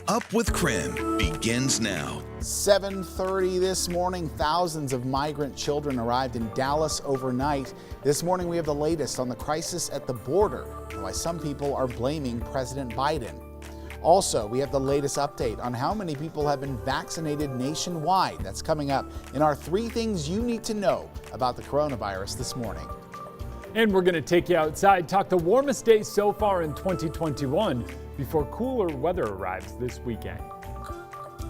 Up with KREM begins now. 7:30 this morning, thousands of migrant children arrived in Dallas overnight. This morning we have the latest on the crisis at the border and why some people are blaming President Biden. Also, we have the latest update on how many people have been vaccinated nationwide. That's coming up in our 3 things you need to know about the coronavirus this morning. And we're going to take you outside, talk the warmest day so far in 2021 before cooler weather arrives this weekend.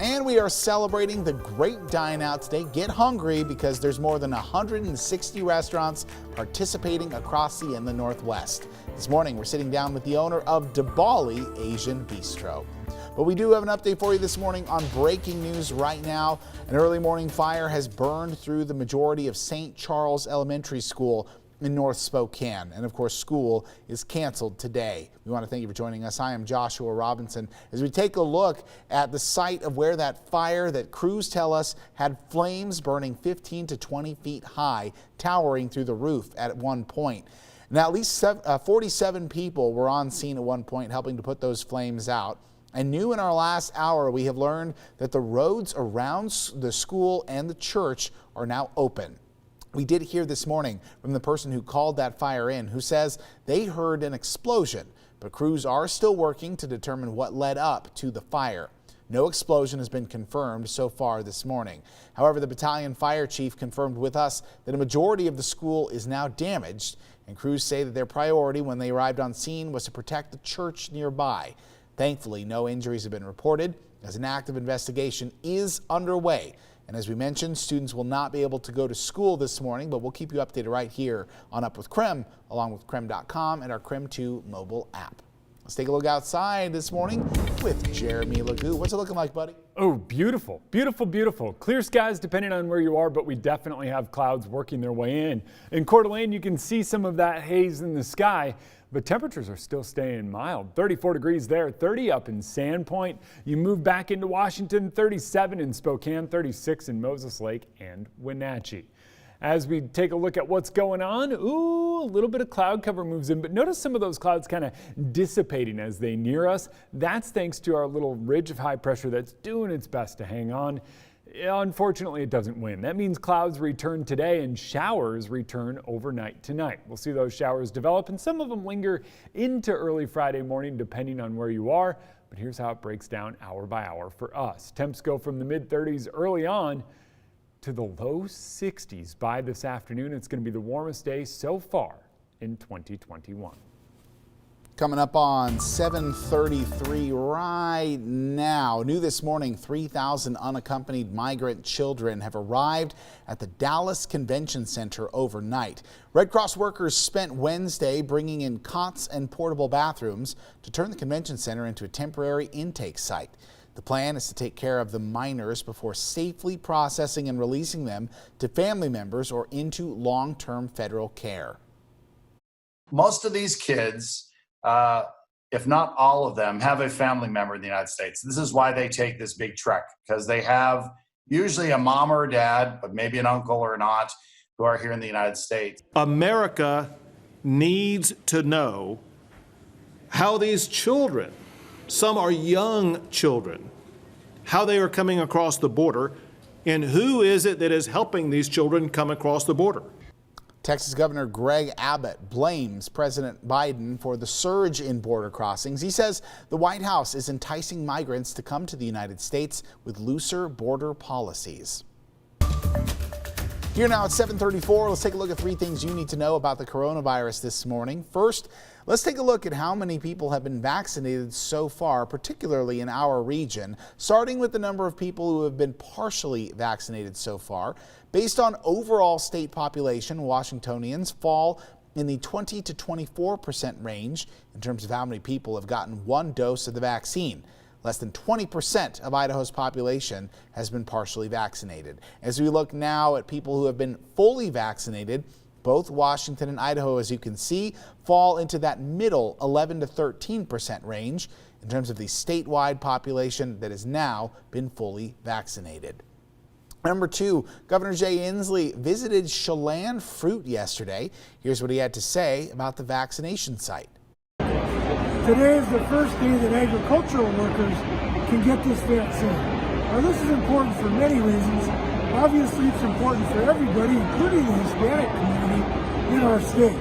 And we are celebrating the Great Dine Out today. Get hungry because there's more than 160 restaurants participating across the Northwest. This morning, we're sitting down with the owner of Dibali Asian Bistro. But we do have an update for you this morning on breaking news right now. An early morning fire has burned through the majority of St. Charles Elementary School in North Spokane. And of course, school is canceled today. We want to thank you for joining us. I am Joshua Robinson. As we take a look at the site of where that fire that crews tell us had flames burning 15 to 20 feet high, towering through the roof at one point. Now, at least 47 people were on scene at one point helping to put those flames out. And new in our last hour, we have learned that the roads around the school and the church are now open. We did hear this morning from the person who called that fire in, who says they heard an explosion, but crews are still working to determine what led up to the fire. No explosion has been confirmed so far this morning. However, the battalion fire chief confirmed with us that a majority of the school is now damaged, and crews say that their priority when they arrived on scene was to protect the church nearby. Thankfully, no injuries have been reported, as an active investigation is underway. And as we mentioned, students will not be able to go to school this morning, but we'll keep you updated right here on Up with KREM, along with KREM.com and our KREM 2 mobile app. Let's take a look outside this morning with Jeremy Lagu. What's it looking like, buddy? Oh, beautiful, beautiful, beautiful. Clear skies depending on where you are, but we definitely have clouds working their way in. In Coeur d'Alene, you can see some of that haze in the sky, but temperatures are still staying mild. 34 degrees there, 30 up in Sandpoint. You move back into Washington, 37 in Spokane, 36 in Moses Lake and Wenatchee. As we take a look at what's going on, ooh, a little bit of cloud cover moves in, but notice some of those clouds kind of dissipating as they near us. That's thanks to our little ridge of high pressure that's doing its best to hang on. Unfortunately, it doesn't win. That means clouds return today and showers return overnight tonight. We'll see those showers develop and some of them linger into early Friday morning depending on where you are. But here's how it breaks down hour by hour for us. Temps go from the mid-30s early on to the low 60s by this afternoon. It's going to be the warmest day so far in 2021. Coming up on 7:33 right now. New this morning, 3,000 unaccompanied migrant children have arrived at the Dallas Convention Center overnight. Red Cross workers spent Wednesday bringing in cots and portable bathrooms to turn the convention center into a temporary intake site. The plan is to take care of the minors before safely processing and releasing them to family members or into long-term federal care. Most of these kids, if not all of them, have a family member in the United States. This is why they take this big trek, because they have usually a mom or a dad, but maybe an uncle or not, who are here in the United States. America needs to know how these children, some are young children, how they are coming across the border, and who is it that is helping these children come across the border. Texas Governor Greg Abbott blames President Biden for the surge in border crossings. He says the White House is enticing migrants to come to the United States with looser border policies. Here now at 7:34, let's take a look at 3 things you need to know about the coronavirus this morning. First, let's take a look at how many people have been vaccinated so far, particularly in our region, starting with the number of people who have been partially vaccinated so far. Based on overall state population, Washingtonians fall in the 20 to 24% range in terms of how many people have gotten 1 dose of the vaccine. Less than 20% of Idaho's population has been partially vaccinated. As we look now at people who have been fully vaccinated, both Washington and Idaho, as you can see, fall into that middle 11 to 13% range in terms of the statewide population that has now been fully vaccinated. Number 2, Governor Jay Inslee visited Chelan Fruit yesterday. Here's what he had to say about the vaccination site. Today is the first day that agricultural workers can get this vaccine. Now, this is important for many reasons. Obviously, it's important for everybody, including the Hispanic community in our state.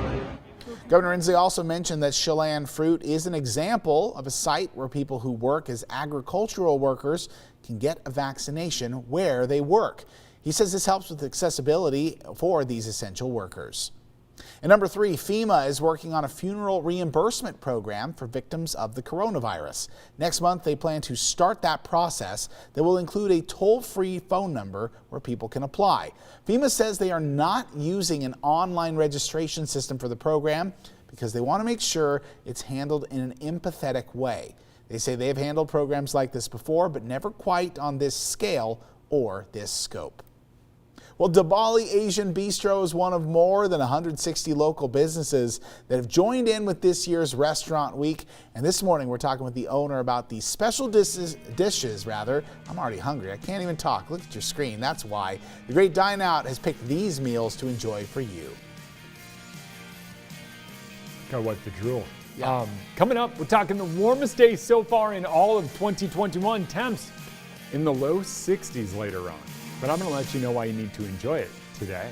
Governor Inslee also mentioned that Chelan Fruit is an example of a site where people who work as agricultural workers can get a vaccination where they work. He says this helps with accessibility for these essential workers. And number 3, FEMA is working on a funeral reimbursement program for victims of the coronavirus. Next month, they plan to start that process that will include a toll-free phone number where people can apply. FEMA says they are not using an online registration system for the program because they want to make sure it's handled in an empathetic way. They say they have handled programs like this before, but never quite on this scale or this scope. Well, Dabali Asian Bistro is one of more than 160 local businesses that have joined in with this year's Restaurant Week. And this morning, we're talking with the owner about the special dishes. I'm already hungry. I can't even talk. Look at your screen. That's why. The Great Dine Out has picked these meals to enjoy for you. Gotta wipe the drool. Yeah. Coming up, we're talking the warmest day so far in all of 2021. Temps in the low 60s later on. But I'm going to let you know why you need to enjoy it today.